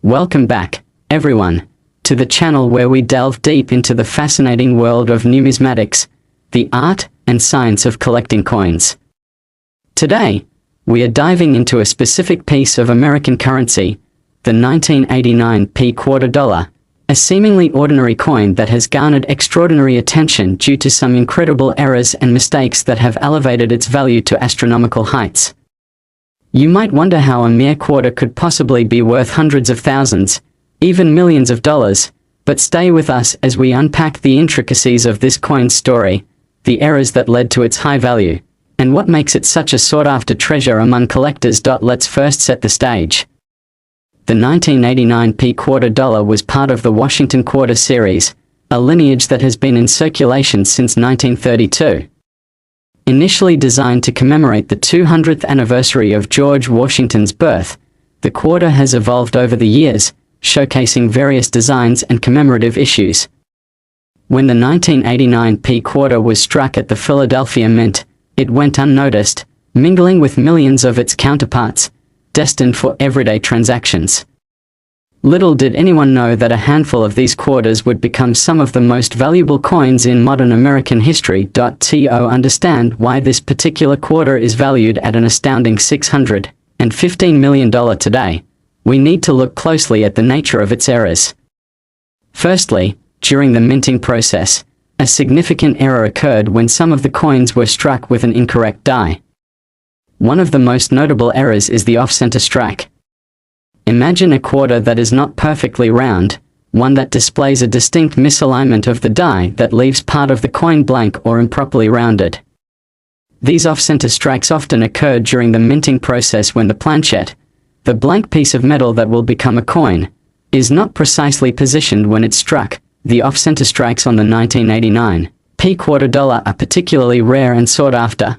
Welcome back, everyone, to the channel where we delve deep into the fascinating world of numismatics, the art and science of collecting coins. Today, we are diving into a specific piece of American currency, the 1989 quarter dollar, a seemingly ordinary coin that has garnered extraordinary attention due to some incredible errors and mistakes that have elevated its value to astronomical heights. You might wonder how a mere quarter could possibly be worth hundreds of thousands, even millions of dollars, but stay with us as we unpack the intricacies of this coin's story, the errors that led to its high value, and what makes it such a sought-after treasure among collectors. Let's first set the stage. The 1989 quarter dollar was part of the Washington Quarter series, a lineage that has been in circulation since 1932. Initially designed to commemorate the 200th anniversary of George Washington's birth, the quarter has evolved over the years, showcasing various designs and commemorative issues. When the 1989 quarter was struck at the Philadelphia Mint, it went unnoticed, mingling with millions of its counterparts, destined for everyday transactions. Little did anyone know that a handful of these quarters would become some of the most valuable coins in modern American history. To understand why this particular quarter is valued at an astounding $615 million today, we need to look closely at the nature of its errors. Firstly, during the minting process, a significant error occurred when some of the coins were struck with an incorrect die. One of the most notable errors is the off-center strike. Imagine a quarter that is not perfectly round, one that displays a distinct misalignment of the die that leaves part of the coin blank or improperly rounded. These off-center strikes often occur during the minting process when the planchette, the blank piece of metal that will become a coin, is not precisely positioned when it's struck. The off-center strikes on the 1989 quarter dollar are particularly rare and sought after.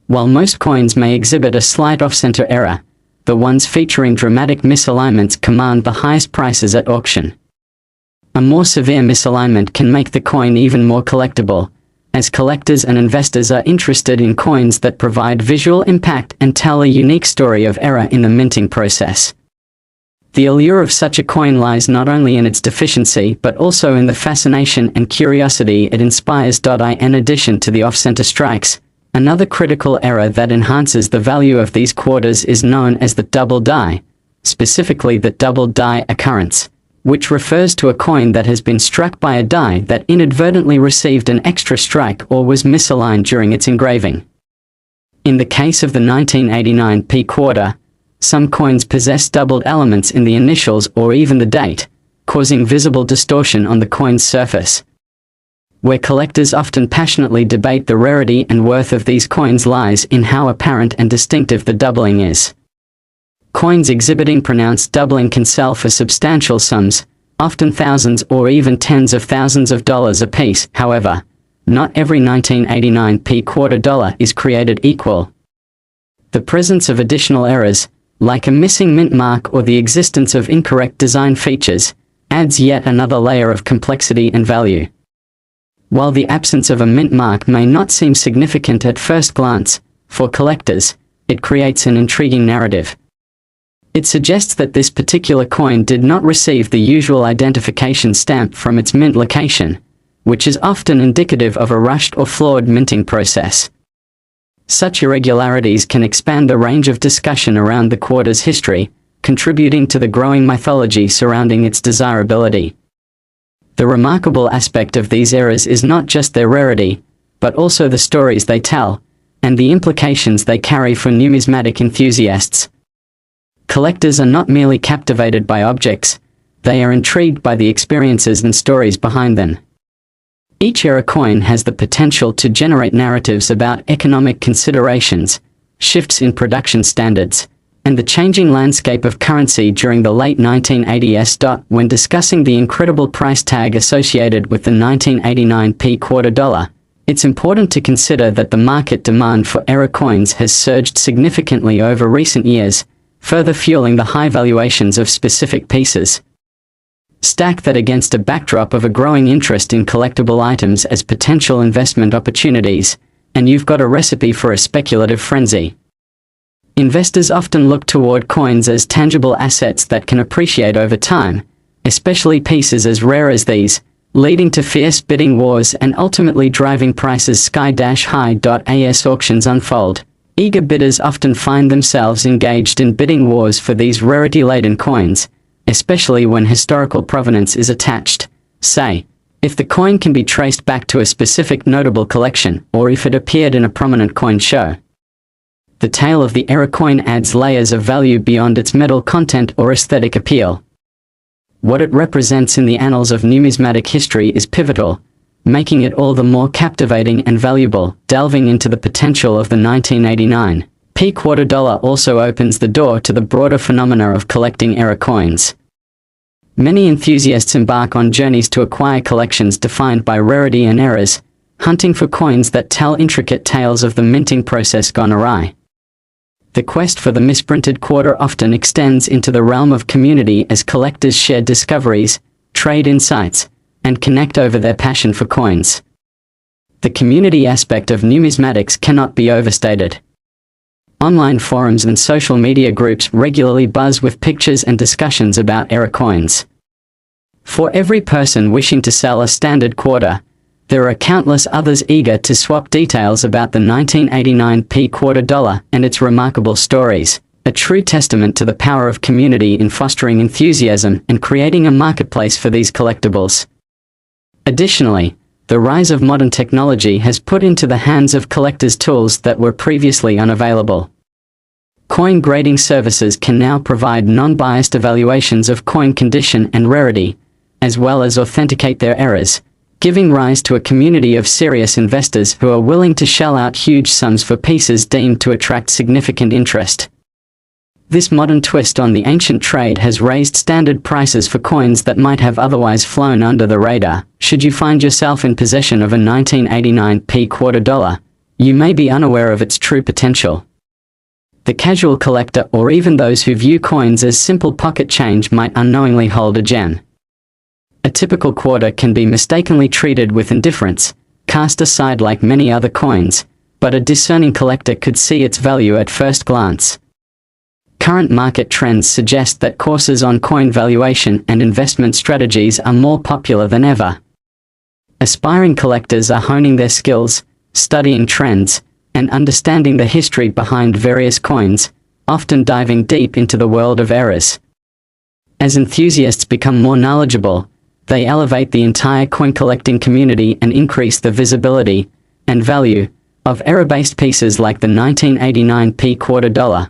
While most coins may exhibit a slight off-center error, the ones featuring dramatic misalignments command the highest prices at auction. A more severe misalignment can make the coin even more collectible, as collectors and investors are interested in coins that provide visual impact and tell a unique story of error in the minting process. The allure of such a coin lies not only in its deficiency but also in the fascination and curiosity it inspires. In addition to the off-center strikes, another critical error that enhances the value of these quarters is known as the double die, specifically the double die occurrence, which refers to a coin that has been struck by a die that inadvertently received an extra strike or was misaligned during its engraving. In the case of the 1989 quarter, some coins possess doubled elements in the initials or even the date, causing visible distortion on the coin's surface. Where collectors often passionately debate the rarity and worth of these coins lies in how apparent and distinctive the doubling is. Coins exhibiting pronounced doubling can sell for substantial sums, often thousands or even tens of thousands of dollars apiece. However, not every 1989 quarter dollar is created equal. The presence of additional errors, like a missing mint mark or the existence of incorrect design features, adds yet another layer of complexity and value. While the absence of a mint mark may not seem significant at first glance, for collectors, it creates an intriguing narrative. It suggests that this particular coin did not receive the usual identification stamp from its mint location, which is often indicative of a rushed or flawed minting process. Such irregularities can expand the range of discussion around the quarter's history, contributing to the growing mythology surrounding its desirability. The remarkable aspect of these errors is not just their rarity, but also the stories they tell, and the implications they carry for numismatic enthusiasts. Collectors are not merely captivated by objects, they are intrigued by the experiences and stories behind them. Each era coin has the potential to generate narratives about economic considerations, shifts in production standards, and the changing landscape of currency during the late 1980s. When discussing the incredible price tag associated with the 1989 quarter dollar, it's important to consider that the market demand for era coins has surged significantly over recent years, further fueling the high valuations of specific pieces. Stack that against a backdrop of a growing interest in collectible items as potential investment opportunities, and you've got a recipe for a speculative frenzy. Investors often look toward coins as tangible assets that can appreciate over time, especially pieces as rare as these, leading to fierce bidding wars and ultimately driving prices sky-high. As auctions unfold, eager bidders often find themselves engaged in bidding wars for these rarity-laden coins, especially when historical provenance is attached. Say, if the coin can be traced back to a specific notable collection, or if it appeared in a prominent coin show. The tale of the era coin adds layers of value beyond its metal content or aesthetic appeal. What it represents in the annals of numismatic history is pivotal, making it all the more captivating and valuable. Delving into the potential of the 1989 P-quarter dollar also opens the door to the broader phenomena of collecting era coins. Many enthusiasts embark on journeys to acquire collections defined by rarity and eras, hunting for coins that tell intricate tales of the minting process gone awry. The quest for the misprinted quarter often extends into the realm of community as collectors share discoveries, trade insights, and connect over their passion for coins. The community aspect of numismatics cannot be overstated. Online forums and social media groups regularly buzz with pictures and discussions about era coins. For every person wishing to sell a standard quarter, there are countless others eager to swap details about the 1989 P-quarter dollar and its remarkable stories, a true testament to the power of community in fostering enthusiasm and creating a marketplace for these collectibles. Additionally, the rise of modern technology has put into the hands of collectors tools that were previously unavailable. Coin grading services can now provide non-biased evaluations of coin condition and rarity, as well as authenticate their errors, giving rise to a community of serious investors who are willing to shell out huge sums for pieces deemed to attract significant interest. This modern twist on the ancient trade has raised standard prices for coins that might have otherwise flown under the radar. Should you find yourself in possession of a 1989 P-quarter dollar, you may be unaware of its true potential. The casual collector or even those who view coins as simple pocket change might unknowingly hold a gem. A typical quarter can be mistakenly treated with indifference, cast aside like many other coins, but a discerning collector could see its value at first glance. Current market trends suggest that courses on coin valuation and investment strategies are more popular than ever. Aspiring collectors are honing their skills, studying trends, and understanding the history behind various coins, often diving deep into the world of eras. As enthusiasts become more knowledgeable, they elevate the entire coin collecting community and increase the visibility and value of era-based pieces like the 1989 P-quarter dollar.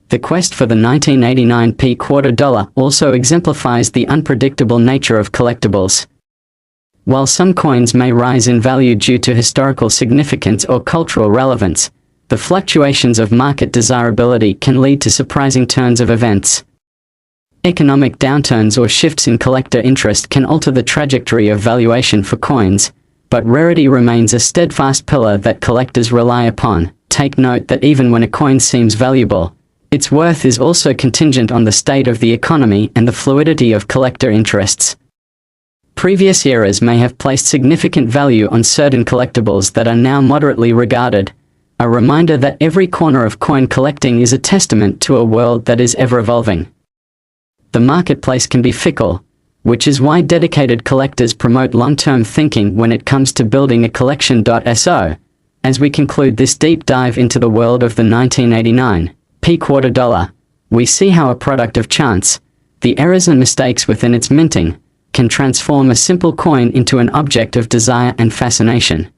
The quest for the 1989 P-quarter dollar also exemplifies the unpredictable nature of collectibles. While some coins may rise in value due to historical significance or cultural relevance, the fluctuations of market desirability can lead to surprising turns of events. Economic downturns or shifts in collector interest can alter the trajectory of valuation for coins, but rarity remains a steadfast pillar that collectors rely upon. Take note that even when a coin seems valuable, its worth is also contingent on the state of the economy and the fluidity of collector interests. Previous eras may have placed significant value on certain collectibles that are now moderately regarded, a reminder that every corner of coin collecting is a testament to a world that is ever-evolving. The marketplace can be fickle, which is why dedicated collectors promote long-term thinking when it comes to building a collection. So, as we conclude this deep dive into the world of the 1989 P-quarter dollar, we see how a product of chance, the errors and mistakes within its minting, can transform a simple coin into an object of desire and fascination.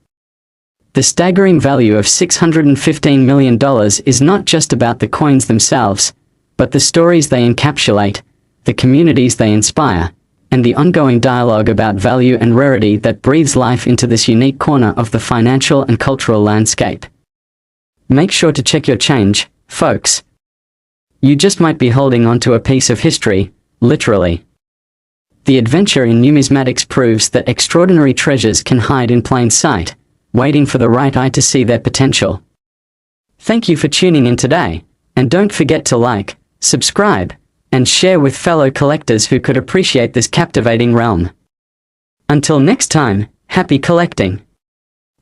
The staggering value of $615 million is not just about the coins themselves, but the stories they encapsulate, the communities they inspire, and the ongoing dialogue about value and rarity that breathes life into this unique corner of the financial and cultural landscape. Make sure to check your change, folks. You just might be holding onto a piece of history, literally. The adventure in numismatics proves that extraordinary treasures can hide in plain sight, waiting for the right eye to see their potential. Thank you for tuning in today, and don't forget to like, subscribe, and share with fellow collectors who could appreciate this captivating realm. Until next time, happy collecting.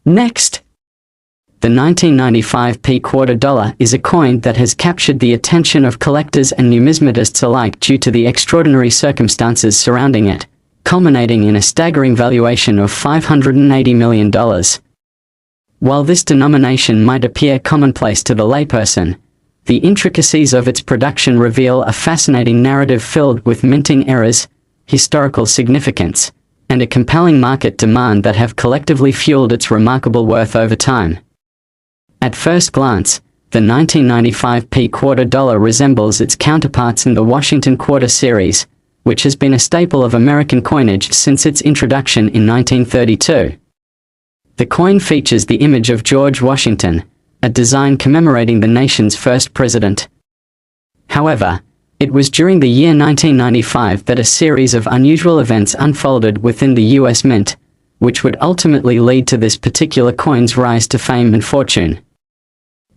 Next. The 1995 quarter dollar is a coin that has captured the attention of collectors and numismatists alike due to the extraordinary circumstances surrounding it, culminating in a staggering valuation of $580 million. While this denomination might appear commonplace to the layperson, the intricacies of its production reveal a fascinating narrative filled with minting errors, historical significance, and a compelling market demand that have collectively fueled its remarkable worth over time. At first glance, the 1995 quarter dollar resembles its counterparts in the Washington Quarter series, which has been a staple of American coinage since its introduction in 1932. The coin features the image of George Washington, a design commemorating the nation's first president. However, it was during the year 1995 that a series of unusual events unfolded within the U.S. Mint, which would ultimately lead to this particular coin's rise to fame and fortune.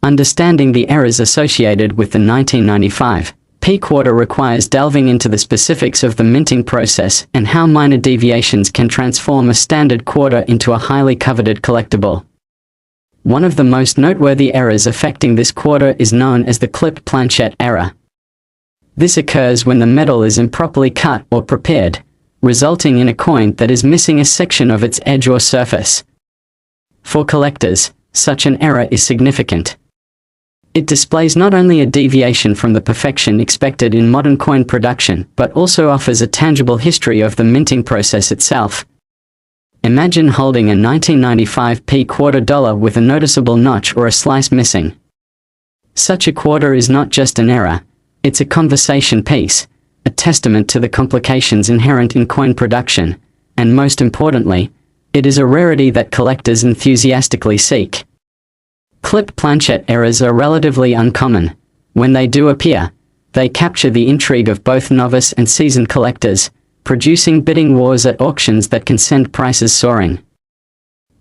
Understanding the errors associated with the 1995 quarter requires delving into the specifics of the minting process and how minor deviations can transform a standard quarter into a highly coveted collectible. One of the most noteworthy errors affecting this quarter is known as the clipped planchette error. This occurs when the metal is improperly cut or prepared, resulting in a coin that is missing a section of its edge or surface. For collectors, such an error is significant. It displays not only a deviation from the perfection expected in modern coin production, but also offers a tangible history of the minting process itself. Imagine holding a 1995 quarter dollar with a noticeable notch or a slice missing. Such a quarter is not just an error, it's a conversation piece, a testament to the complications inherent in coin production, and most importantly, it is a rarity that collectors enthusiastically seek. Clipped planchette errors are relatively uncommon. When they do appear, they capture the intrigue of both novice and seasoned collectors, producing bidding wars at auctions that can send prices soaring.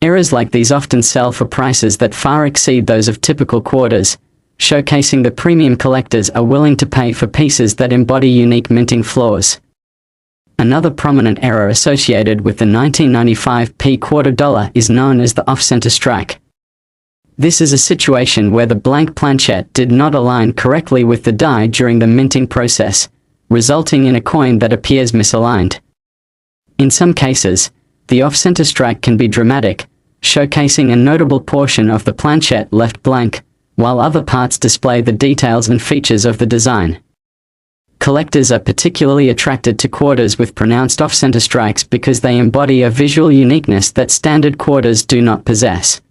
Errors like these often sell for prices that far exceed those of typical quarters, showcasing the premium collectors are willing to pay for pieces that embody unique minting flaws. Another prominent error associated with the 1995 quarter dollar is known as the off-center strike. This is a situation where the blank planchette did not align correctly with the die during the minting process, resulting in a coin that appears misaligned. In some cases, the off-center strike can be dramatic, showcasing a notable portion of the planchette left blank, while other parts display the details and features of the design. Collectors are particularly attracted to quarters with pronounced off-center strikes because they embody a visual uniqueness that standard quarters do not possess.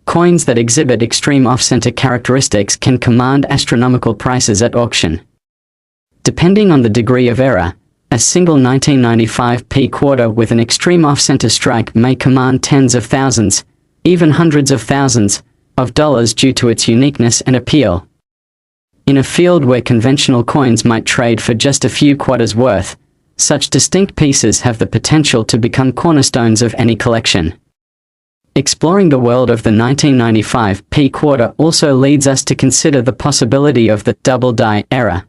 Coins that exhibit extreme off-center characteristics can command astronomical prices at auction. Depending on the degree of error, a single 1995 quarter with an extreme off-center strike may command tens of thousands, even hundreds of thousands, of dollars due to its uniqueness and appeal. In a field where conventional coins might trade for just a few quarters worth, such distinct pieces have the potential to become cornerstones of any collection. Exploring the world of the 1995 quarter also leads us to consider the possibility of the double die error.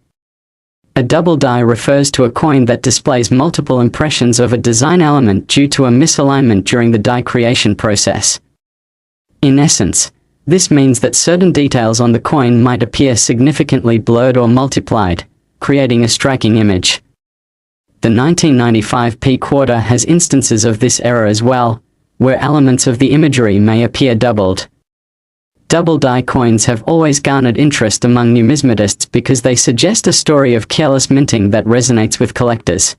A double die refers to a coin that displays multiple impressions of a design element due to a misalignment during the die creation process. In essence, this means that certain details on the coin might appear significantly blurred or multiplied, creating a striking image. The 1995 quarter has instances of this error as well, where elements of the imagery may appear doubled. Double die coins have always garnered interest among numismatists because they suggest a story of careless minting that resonates with collectors.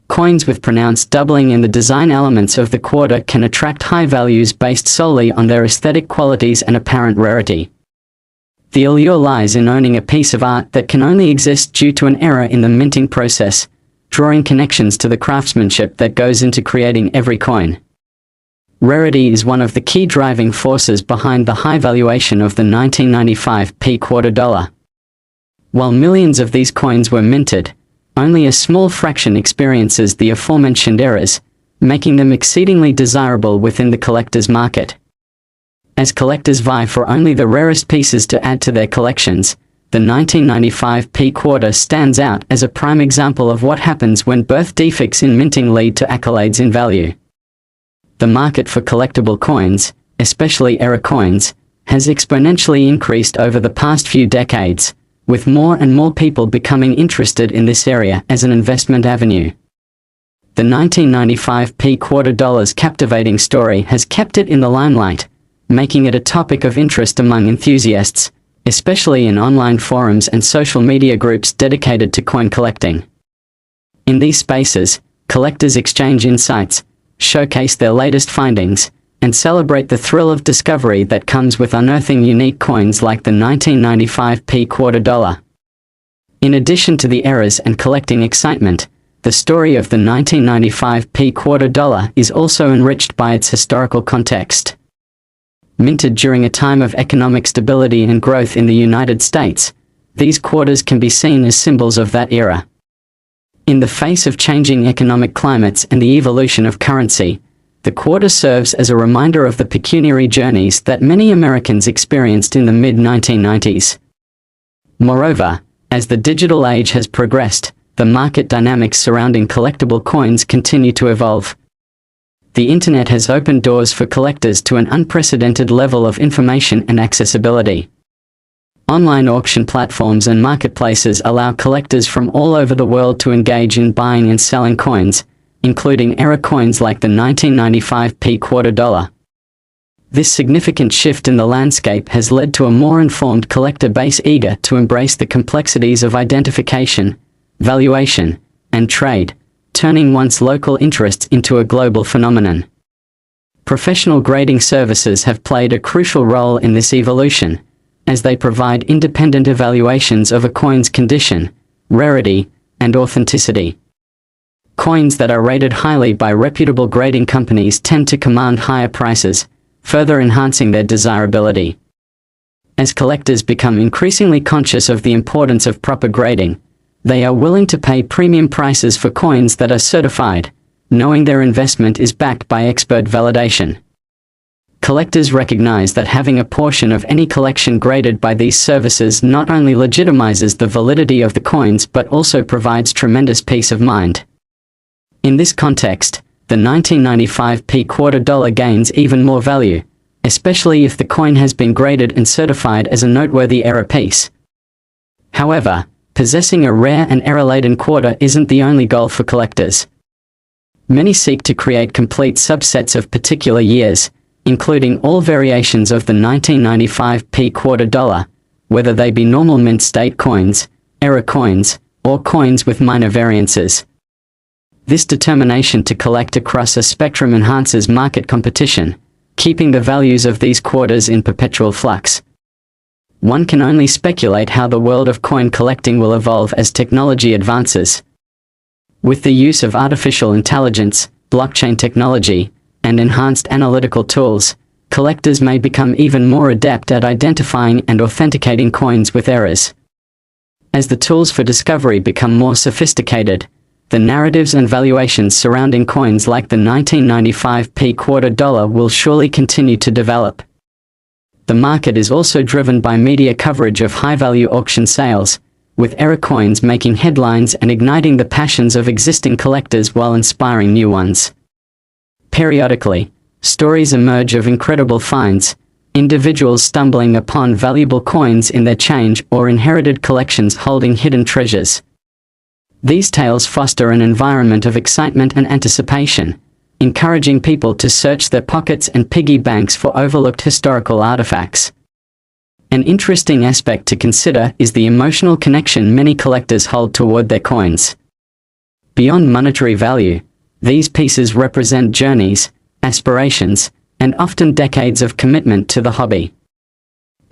Coins with pronounced doubling in the design elements of the quarter can attract high values based solely on their aesthetic qualities and apparent rarity. The allure lies in owning a piece of art that can only exist due to an error in the minting process, drawing connections to the craftsmanship that goes into creating every coin. Rarity is one of the key driving forces behind the high valuation of the 1995 quarter dollar. While millions of these coins were minted, only a small fraction experiences the aforementioned errors, making them exceedingly desirable within the collector's market. As collectors vie for only the rarest pieces to add to their collections, the 1995 quarter stands out as a prime example of what happens when birth defects in minting lead to accolades in value. The market for collectible coins, especially era coins, has exponentially increased over the past few decades, with more and more people becoming interested in this area as an investment avenue. The 1995 quarter dollar's captivating story has kept it in the limelight, making it a topic of interest among enthusiasts, especially in online forums and social media groups dedicated to coin collecting. In these spaces, collectors exchange insights, showcase their latest findings, and celebrate the thrill of discovery that comes with unearthing unique coins like the 1995 quarter dollar. In addition to the eras and collecting excitement, the story of the 1995 quarter dollar is also enriched by its historical context. Minted during a time of economic stability and growth in the United States, these quarters can be seen as symbols of that era. In the face of changing economic climates and the evolution of currency, the quarter serves as a reminder of the pecuniary journeys that many Americans experienced in the mid-1990s. Moreover, as the digital age has progressed, the market dynamics surrounding collectible coins continue to evolve. The internet has opened doors for collectors to an unprecedented level of information and accessibility. Online auction platforms and marketplaces allow collectors from all over the world to engage in buying and selling coins, including era coins like the 1995 quarter dollar. This significant shift in the landscape has led to a more informed collector base eager to embrace the complexities of identification, valuation, and trade, turning one's local interests into a global phenomenon. Professional grading services have played a crucial role in this evolution, as they provide independent evaluations of a coin's condition, rarity, and authenticity. Coins that are rated highly by reputable grading companies tend to command higher prices, further enhancing their desirability. As collectors become increasingly conscious of the importance of proper grading, they are willing to pay premium prices for coins that are certified, knowing their investment is backed by expert validation. Collectors recognize that having a portion of any collection graded by these services not only legitimizes the validity of the coins but also provides tremendous peace of mind. In this context, the 1995 quarter dollar gains even more value, especially if the coin has been graded and certified as a noteworthy era piece. However, possessing a rare and era-laden quarter isn't the only goal for collectors. Many seek to create complete subsets of particular years, including all variations of the 1995 quarter dollar, whether they be normal mint state coins, era coins, or coins with minor variances. This determination to collect across a spectrum enhances market competition, keeping the values of these quarters in perpetual flux. One can only speculate how the world of coin collecting will evolve as technology advances. With the use of artificial intelligence, blockchain technology, and enhanced analytical tools, collectors may become even more adept at identifying and authenticating coins with errors. As the tools for discovery become more sophisticated, the narratives and valuations surrounding coins like the 1995 quarter dollar will surely continue to develop. The market is also driven by media coverage of high-value auction sales, with era coins making headlines and igniting the passions of existing collectors while inspiring new ones. Periodically, stories emerge of incredible finds, individuals stumbling upon valuable coins in their change or inherited collections holding hidden treasures. These tales foster an environment of excitement and anticipation, encouraging people to search their pockets and piggy banks for overlooked historical artifacts. An interesting aspect to consider is the emotional connection many collectors hold toward their coins. Beyond monetary value, these pieces represent journeys, aspirations, and often decades of commitment to the hobby.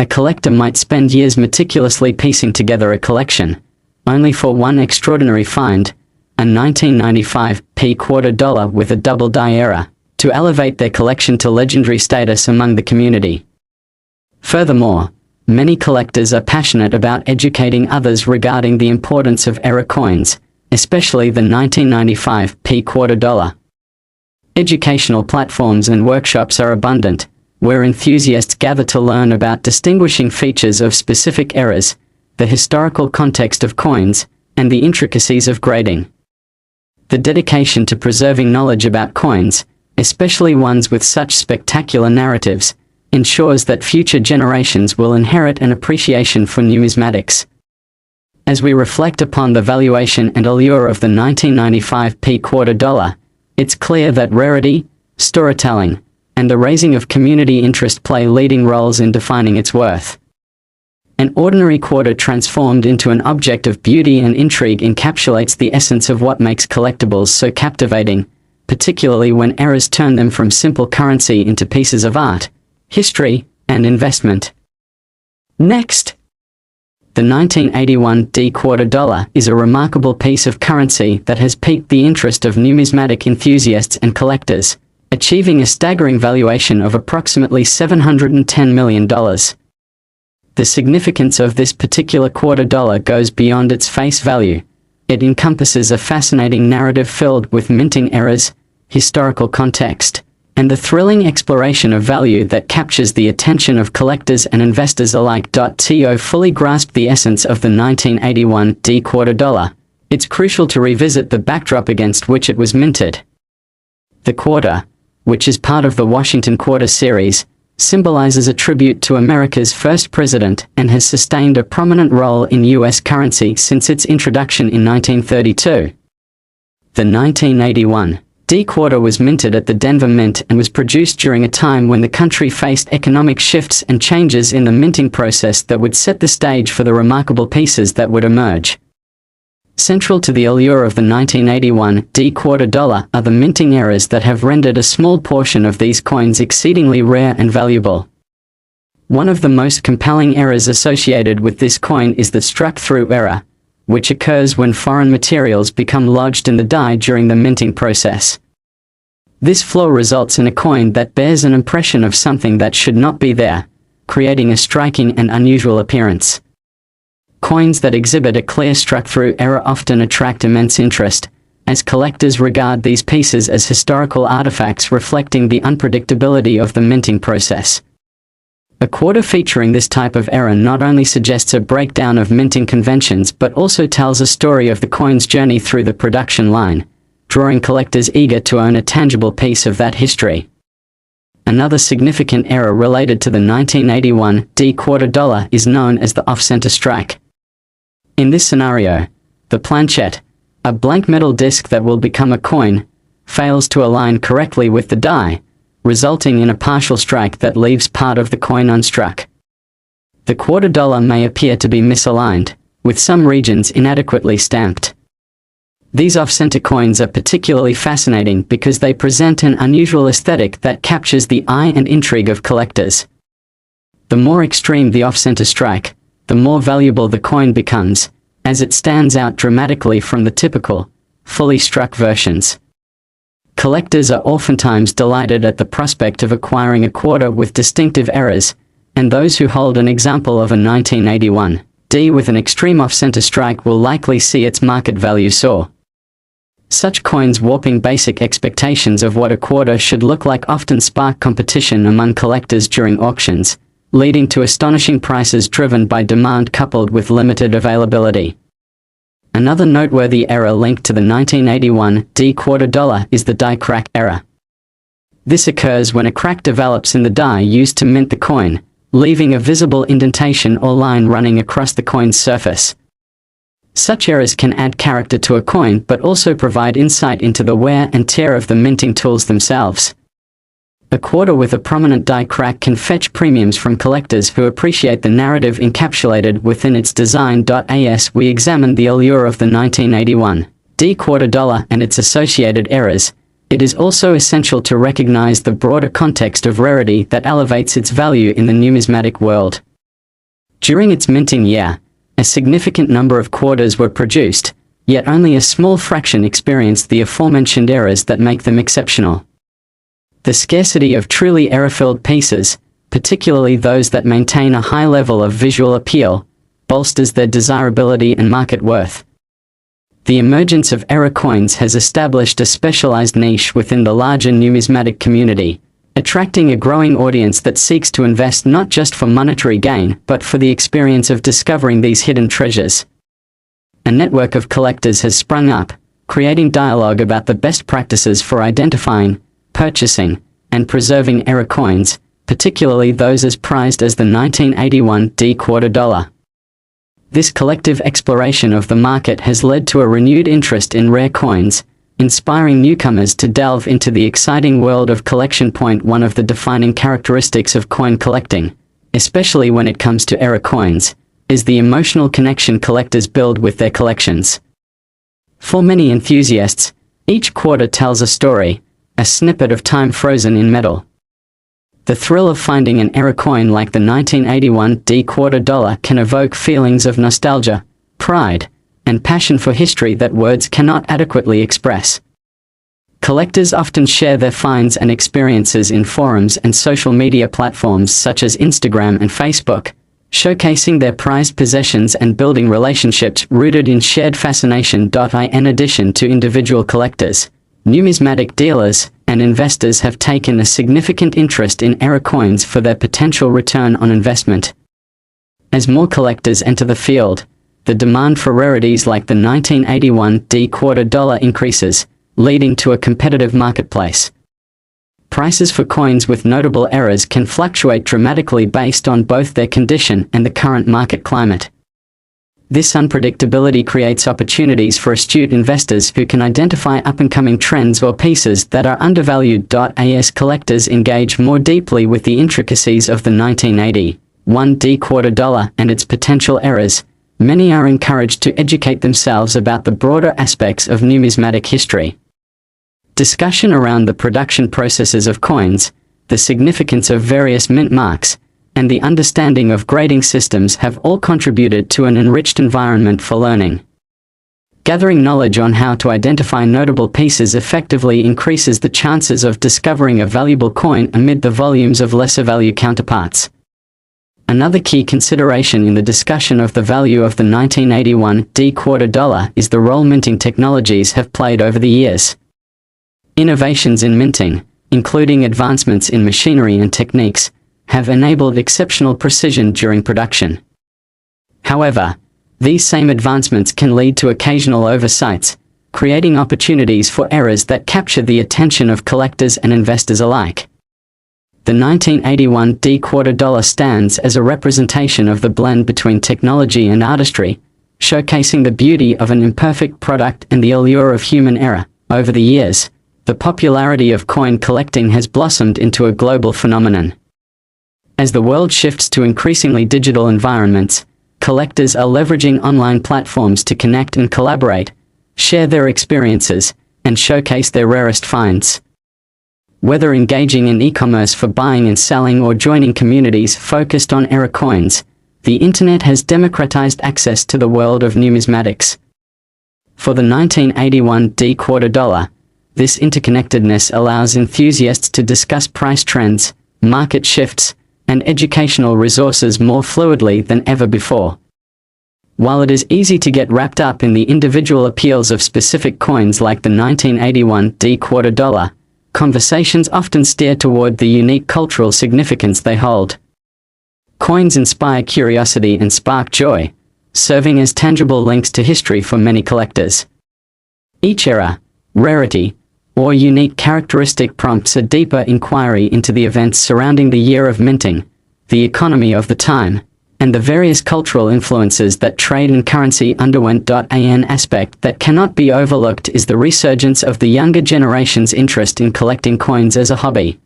A collector might spend years meticulously piecing together a collection, only for one extraordinary find, a 1995 quarter dollar with a double die era, to elevate their collection to legendary status among the community. Furthermore, many collectors are passionate about educating others regarding the importance of era coins, especially the 1995 quarter dollar. Educational platforms and workshops are abundant, where enthusiasts gather to learn about distinguishing features of specific eras, the historical context of coins, and the intricacies of grading. The dedication to preserving knowledge about coins, especially ones with such spectacular narratives, ensures that future generations will inherit an appreciation for numismatics. As we reflect upon the valuation and allure of the 1995 P quarter dollar, it's clear that rarity, storytelling, and the raising of community interest play leading roles in defining its worth. An ordinary quarter transformed into an object of beauty and intrigue encapsulates the essence of what makes collectibles so captivating, particularly when eras turn them from simple currency into pieces of art, history, and investment. Next, the 1981 D quarter dollar is a remarkable piece of currency that has piqued the interest of numismatic enthusiasts and collectors, achieving a staggering valuation of approximately $710 million. The significance of this particular quarter dollar goes beyond its face value. It encompasses a fascinating narrative filled with minting eras, historical context, and the thrilling exploration of value that captures the attention of collectors and investors alike. To fully grasp the essence of the 1981 D quarter dollar, it's crucial to revisit the backdrop against which it was minted. The quarter, which is part of the Washington Quarter series, symbolizes a tribute to America's first president and has sustained a prominent role in U.S. currency since its introduction in 1932. The 1981 D quarter was minted at the Denver Mint and was produced during a time when the country faced economic shifts and changes in the minting process that would set the stage for the remarkable pieces that would emerge. Central to the allure of the 1981 D quarter dollar are the minting eras that have rendered a small portion of these coins exceedingly rare and valuable. One of the most compelling eras associated with this coin is the struck-through era, which occurs when foreign materials become lodged in the die during the minting process. This flaw results in a coin that bears an impression of something that should not be there, creating a striking and unusual appearance. Coins that exhibit a clear struck-through error often attract immense interest, as collectors regard these pieces as historical artifacts reflecting the unpredictability of the minting process. A quarter featuring this type of error not only suggests a breakdown of minting conventions but also tells a story of the coin's journey through the production line, drawing collectors eager to own a tangible piece of that history. Another significant error related to the 1981 D quarter dollar is known as the off-center strike. In this scenario, the planchette, a blank metal disc that will become a coin, fails to align correctly with the die, resulting in a partial strike that leaves part of the coin unstruck. The quarter dollar may appear to be misaligned, with some regions inadequately stamped. These off-center coins are particularly fascinating because they present an unusual aesthetic that captures the eye and intrigue of collectors. The more extreme the off-center strike, the more valuable the coin becomes, as it stands out dramatically from the typical, fully struck versions. Collectors are oftentimes delighted at the prospect of acquiring a quarter with distinctive errors, and those who hold an example of a 1981 D with an extreme off-center strike will likely see its market value soar. Such coins warping basic expectations of what a quarter should look like often spark competition among collectors during auctions, leading to astonishing prices driven by demand coupled with limited availability. Another noteworthy error linked to the 1981 D quarter dollar is the die crack error. This occurs when a crack develops in the die used to mint the coin, leaving a visible indentation or line running across the coin's surface. Such errors can add character to a coin but also provide insight into the wear and tear of the minting tools themselves. A quarter with a prominent die crack can fetch premiums from collectors who appreciate the narrative encapsulated within its design. As we examine the allure of the 1981 D quarter dollar and its associated errors, it is also essential to recognize the broader context of rarity that elevates its value in the numismatic world. During its minting year, a significant number of quarters were produced, yet only a small fraction experienced the aforementioned errors that make them exceptional. The scarcity of truly error-filled pieces, particularly those that maintain a high level of visual appeal, bolsters their desirability and market worth. The emergence of error coins has established a specialized niche within the larger numismatic community, attracting a growing audience that seeks to invest not just for monetary gain but for the experience of discovering these hidden treasures. A network of collectors has sprung up, creating dialogue about the best practices for identifying, purchasing, and preserving era coins, particularly those as prized as the 1981 quarter dollar. This collective exploration of the market has led to a renewed interest in rare coins, inspiring newcomers to delve into the exciting world of collection. One of the defining characteristics of coin collecting, especially when it comes to era coins, is the emotional connection collectors build with their collections. For many enthusiasts, each quarter tells a story, a snippet of time frozen in metal. The thrill of finding an era coin like the 1981 quarter dollar can evoke feelings of nostalgia, pride, and passion for history that words cannot adequately express. Collectors often share their finds and experiences in forums and social media platforms such as Instagram and Facebook, showcasing their prized possessions and building relationships rooted in shared fascination. In addition to individual collectors, numismatic dealers and investors have taken a significant interest in era coins for their potential return on investment. As more collectors enter the field, the demand for rarities like the 1981 quarter dollar increases, leading to a competitive marketplace. Prices for coins with notable eras can fluctuate dramatically based on both their condition and the current market climate. This unpredictability creates opportunities for astute investors who can identify up-and-coming trends or pieces that are undervalued. As collectors engage more deeply with the intricacies of the 1981 quarter dollar and its potential eras, many are encouraged to educate themselves about the broader aspects of numismatic history. Discussion around the production processes of coins, the significance of various mint marks, and the understanding of grading systems have all contributed to an enriched environment for learning. Gathering knowledge on how to identify notable pieces effectively increases the chances of discovering a valuable coin amid the volumes of lesser value counterparts. Another key consideration in the discussion of the value of the 1981 quarter dollar is the role minting technologies have played over the years. Innovations in minting, including advancements in machinery and techniques, have enabled exceptional precision during production. However, these same advancements can lead to occasional oversights, creating opportunities for errors that capture the attention of collectors and investors alike. The 1981 quarter dollar stands as a representation of the blend between technology and artistry, showcasing the beauty of an imperfect product and the allure of human error. Over the years, the popularity of coin collecting has blossomed into a global phenomenon. As the world shifts to increasingly digital environments, collectors are leveraging online platforms to connect and collaborate, share their experiences, and showcase their rarest finds. Whether engaging in e-commerce for buying and selling or joining communities focused on era coins, the internet has democratized access to the world of numismatics. For the 1981 quarter dollar, this interconnectedness allows enthusiasts to discuss price trends, market shifts, and educational resources more fluidly than ever before. While it is easy to get wrapped up in the individual appeals of specific coins like the 1981 quarter dollar, conversations often steer toward the unique cultural significance they hold. Coins inspire curiosity and spark joy, serving as tangible links to history for many collectors. Each era, rarity, or unique characteristic prompts a deeper inquiry into the events surrounding the year of minting, the economy of the time, and the various cultural influences that trade and currency underwent. An aspect that cannot be overlooked is the resurgence of the younger generation's interest in collecting coins as a hobby.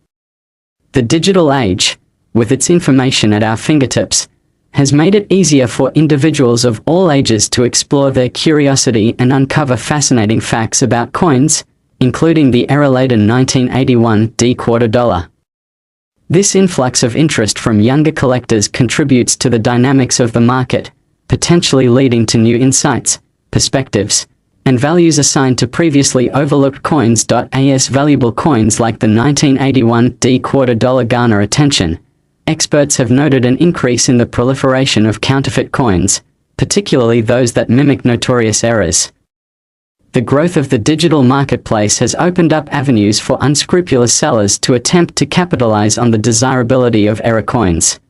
The digital age, with its information at our fingertips, has made it easier for individuals of all ages to explore their curiosity and uncover fascinating facts about coins, including the era-laden 1981 quarter dollar. This influx of interest from younger collectors contributes to the dynamics of the market, potentially leading to new insights, perspectives, and values assigned to previously overlooked coins. As valuable coins like the 1981 quarter dollar garner attention, experts have noted an increase in the proliferation of counterfeit coins, particularly those that mimic notorious errors. The growth of the digital marketplace has opened up avenues for unscrupulous sellers to attempt to capitalize on the desirability of era coins.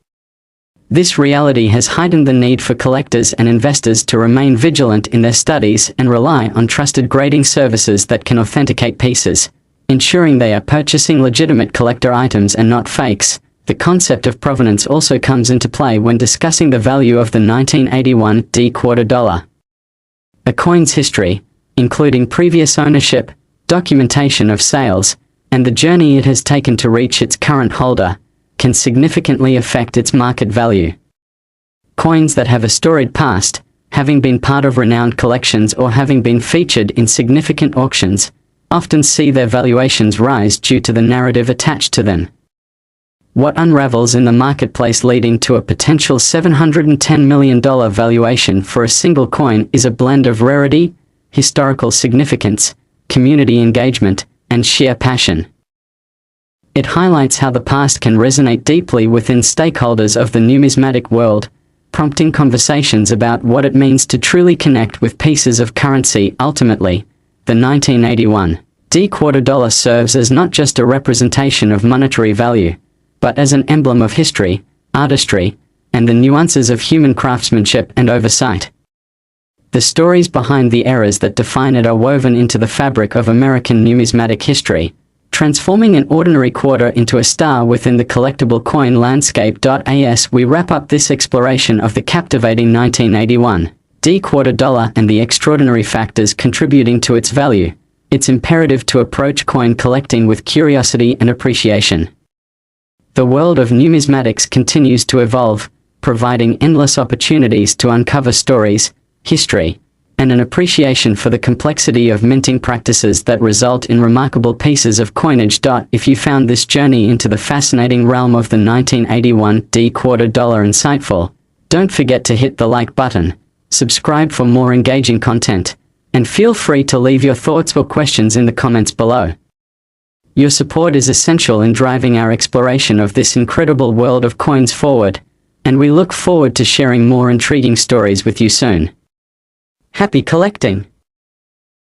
This reality has heightened the need for collectors and investors to remain vigilant in their studies and rely on trusted grading services that can authenticate pieces, ensuring they are purchasing legitimate collector items and not fakes. The concept of provenance also comes into play when discussing the value of the 1981 quarter dollar. A coin's history, including previous ownership, documentation of sales, and the journey it has taken to reach its current holder, can significantly affect its market value. Coins that have a storied past, having been part of renowned collections or having been featured in significant auctions, often see their valuations rise due to the narrative attached to them. What unravels in the marketplace leading to a potential $710 million valuation for a single coin is a blend of rarity, historical significance, community engagement, and sheer passion. It highlights how the past can resonate deeply within stakeholders of the numismatic world, prompting conversations about what it means to truly connect with pieces of currency. Ultimately, the 1981 quarter dollar serves as not just a representation of monetary value, but as an emblem of history, artistry, and the nuances of human craftsmanship and oversight. The stories behind the eras that define it are woven into the fabric of American numismatic history, transforming an ordinary quarter into a star within the collectible coin landscape. As we wrap up this exploration of the captivating 1981 quarter dollar and the extraordinary factors contributing to its value, it's imperative to approach coin collecting with curiosity and appreciation. The world of numismatics continues to evolve, providing endless opportunities to uncover stories, history, and an appreciation for the complexity of minting practices that result in remarkable pieces of coinage. If you found this journey into the fascinating realm of the 1981 quarter dollar insightful, don't forget to hit the like button, subscribe for more engaging content, and feel free to leave your thoughts or questions in the comments below. Your support is essential in driving our exploration of this incredible world of coins forward, and we look forward to sharing more intriguing stories with you soon. Happy collecting!